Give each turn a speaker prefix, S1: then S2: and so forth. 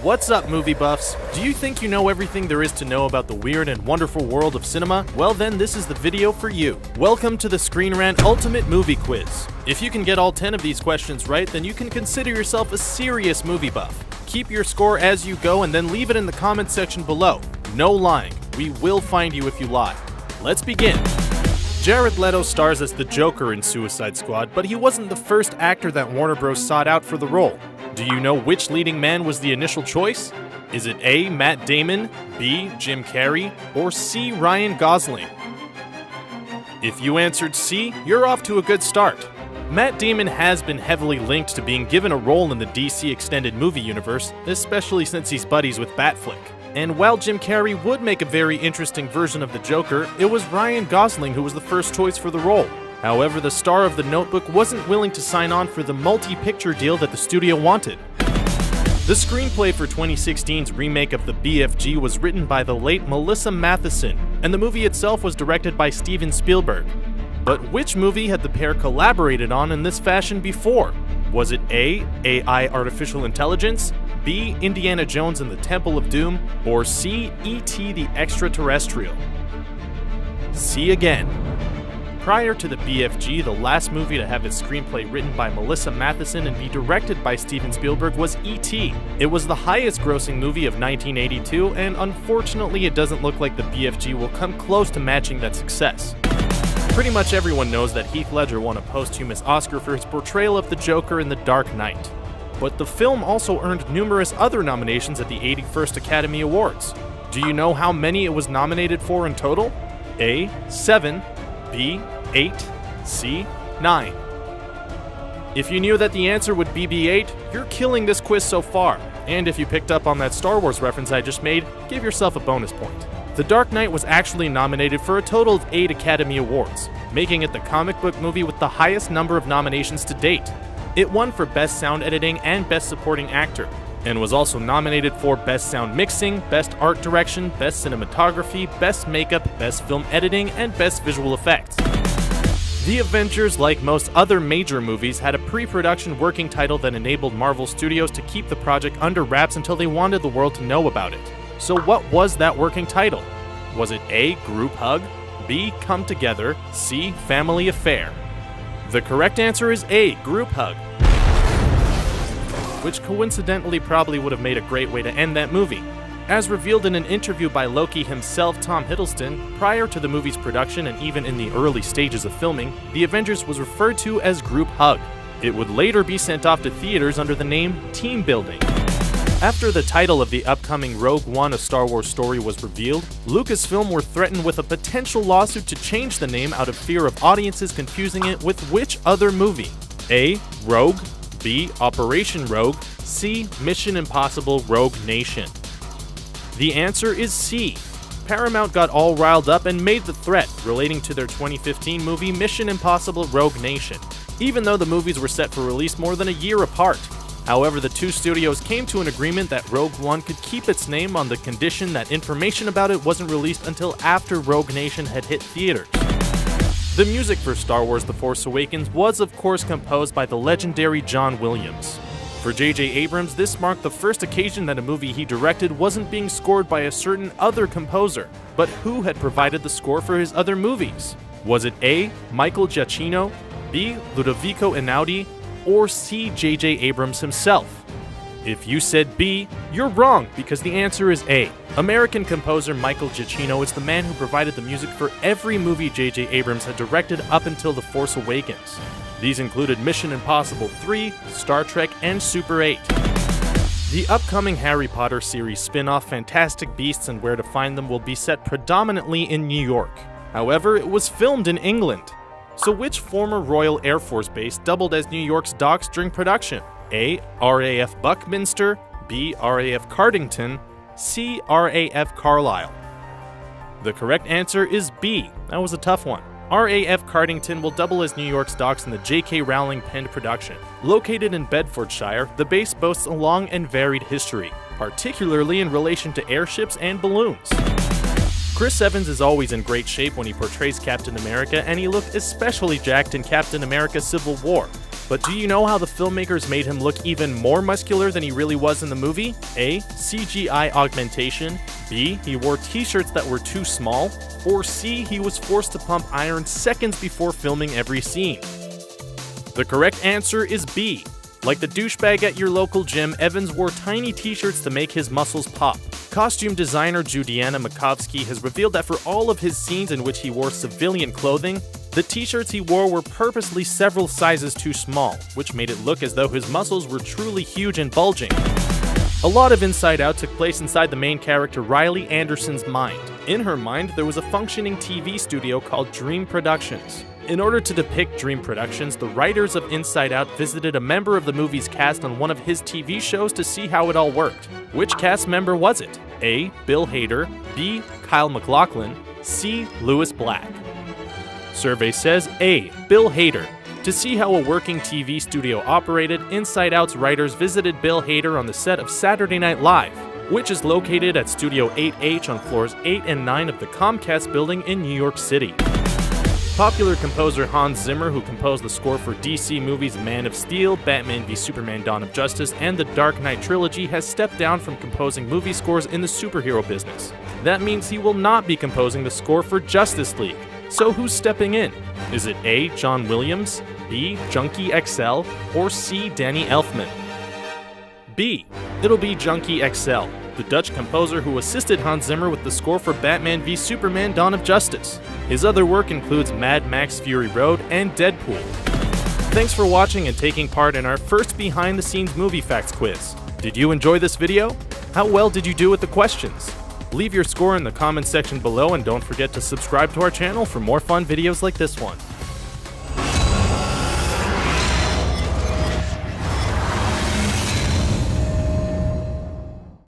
S1: What's up, movie buffs? Do you think you know everything there is to know about the weird and wonderful world of cinema? Well then, this is the video for you. Welcome to the Screen Rant Ultimate Movie Quiz. If you can get all 10 of these questions right, then you can consider yourself a serious movie buff. Keep your score as you go and then leave it in the comments section below. No lying. We will find you if you lie. Let's begin. Jared Leto stars as the Joker in Suicide Squad, but he wasn't the first actor that Warner Bros. Sought out for the role. Do you know which leading man was the initial choice? Is it A. Matt Damon, B. Jim Carrey, or C. Ryan Gosling? If you answered C, you're off to a good start. Matt Damon has been heavily linked to being given a role in the DC extended movie universe, especially since he's buddies with Batfleck. And while Jim Carrey would make a very interesting version of the Joker, it was Ryan Gosling who was the first choice for the role. However, the star of The Notebook wasn't willing to sign on for the multi-picture deal that the studio wanted. The screenplay for 2016's remake of the BFG was written by the late Melissa Matheson, and the movie itself was directed by Steven Spielberg. But which movie had the pair collaborated on in this fashion before? Was it A. AI Artificial Intelligence, B. Indiana Jones and the Temple of Doom, or C. E.T. the Extraterrestrial? C again. Prior to the BFG, the last movie to have its screenplay written by Melissa Matheson and be directed by Steven Spielberg was E.T. It was the highest grossing movie of 1982, and unfortunately it doesn't look like the BFG will come close to matching that success. Pretty much everyone knows that Heath Ledger won a posthumous Oscar for his portrayal of the Joker in The Dark Knight. But the film also earned numerous other nominations at the 81st Academy Awards. Do you know how many it was nominated for in total? A. 7, B. 8, C. 9. If you knew that the answer would be B8, you're killing this quiz so far. And if you picked up on that Star Wars reference I just made, give yourself a bonus point. The Dark Knight was actually nominated for a total of 8 Academy Awards, making it the comic book movie with the highest number of nominations to date. It won for Best Sound Editing and Best Supporting Actor, and was also nominated for Best Sound Mixing, Best Art Direction, Best Cinematography, Best Makeup, Best Film Editing, and Best Visual Effects. The Avengers, like most other major movies, had a pre-production working title that enabled Marvel Studios to keep the project under wraps until they wanted the world to know about it. So what was that working title? Was it A. Group Hug, B. Come Together, C. Family Affair? The correct answer is A. Group Hug, which coincidentally probably would have made a great way to end that movie. As revealed in an interview by Loki himself, Tom Hiddleston, prior to the movie's production and even in the early stages of filming, the Avengers was referred to as Group Hug. It would later be sent off to theaters under the name Team Building. After the title of the upcoming Rogue One: A Star Wars Story was revealed, Lucasfilm were threatened with a potential lawsuit to change the name out of fear of audiences confusing it with which other movie? A. Rogue, B. Operation Rogue, C. Mission Impossible: Rogue Nation. The answer is C. Paramount got all riled up and made the threat relating to their 2015 movie Mission Impossible: Rogue Nation, even though the movies were set for release more than a year apart. However, the two studios came to an agreement that Rogue One could keep its name on the condition that information about it wasn't released until after Rogue Nation had hit theaters. The music for Star Wars: The Force Awakens was of course composed by the legendary John Williams. For J.J. Abrams, this marked the first occasion that a movie he directed wasn't being scored by a certain other composer. But who had provided the score for his other movies? Was it A. Michael Giacchino, B. Ludovico Einaudi, or C. J.J. Abrams himself? If you said B, you're wrong, because the answer is A. American composer Michael Giacchino is the man who provided the music for every movie J.J. Abrams had directed up until The Force Awakens. These included Mission Impossible 3, Star Trek, and Super 8. The upcoming Harry Potter series spin-off Fantastic Beasts and Where to Find Them will be set predominantly in New York. However, it was filmed in England. So which former Royal Air Force base doubled as New York's docks during production? A. RAF Buckminster, B. RAF Cardington, C. RAF Carlisle. The correct answer is B. That was a tough one. RAF Cardington will double as New York's docks in the J.K. Rowling penned production. Located in Bedfordshire, the base boasts a long and varied history, particularly in relation to airships and balloons. Chris Evans is always in great shape when he portrays Captain America, and he looked especially jacked in Captain America: Civil War. But do you know how the filmmakers made him look even more muscular than he really was in the movie? A. CGI augmentation. B. He wore t-shirts that were too small. Or C. He was forced to pump iron seconds before filming every scene. The correct answer is B. Like the douchebag at your local gym, Evans wore tiny t-shirts to make his muscles pop. Costume designer Judiana Makovsky has revealed that for all of his scenes in which he wore civilian clothing, the t-shirts he wore were purposely several sizes too small, which made it look as though his muscles were truly huge and bulging. A lot of Inside Out took place inside the main character Riley Anderson's mind. In her mind, there was a functioning TV studio called Dream Productions. In order to depict Dream Productions, the writers of Inside Out visited a member of the movie's cast on one of his TV shows to see how it all worked. Which cast member was it? A. Bill Hader. B. Kyle MacLachlan. C. Lewis Black. Survey says A. Bill Hader. To see how a working TV studio operated, Inside Out's writers visited Bill Hader on the set of Saturday Night Live, which is located at Studio 8H on floors 8 and 9 of the Comcast building in New York City. Popular composer Hans Zimmer, who composed the score for DC movies Man of Steel, Batman v Superman: Dawn of Justice, and the Dark Knight trilogy, has stepped down from composing movie scores in the superhero business. That means he will not be composing the score for Justice League. So who's stepping in? Is it A. John Williams, B. Junkie XL, or C. Danny Elfman? B. It'll be Junkie XL, the Dutch composer who assisted Hans Zimmer with the score for Batman v Superman: Dawn of Justice. His other work includes Mad Max Fury Road and Deadpool. Thanks for watching and taking part in our first behind-the-scenes movie facts quiz. Did you enjoy this video? How well did you do with the questions? Leave your score in the comments section below and don't forget to subscribe to our channel for more fun videos like this one.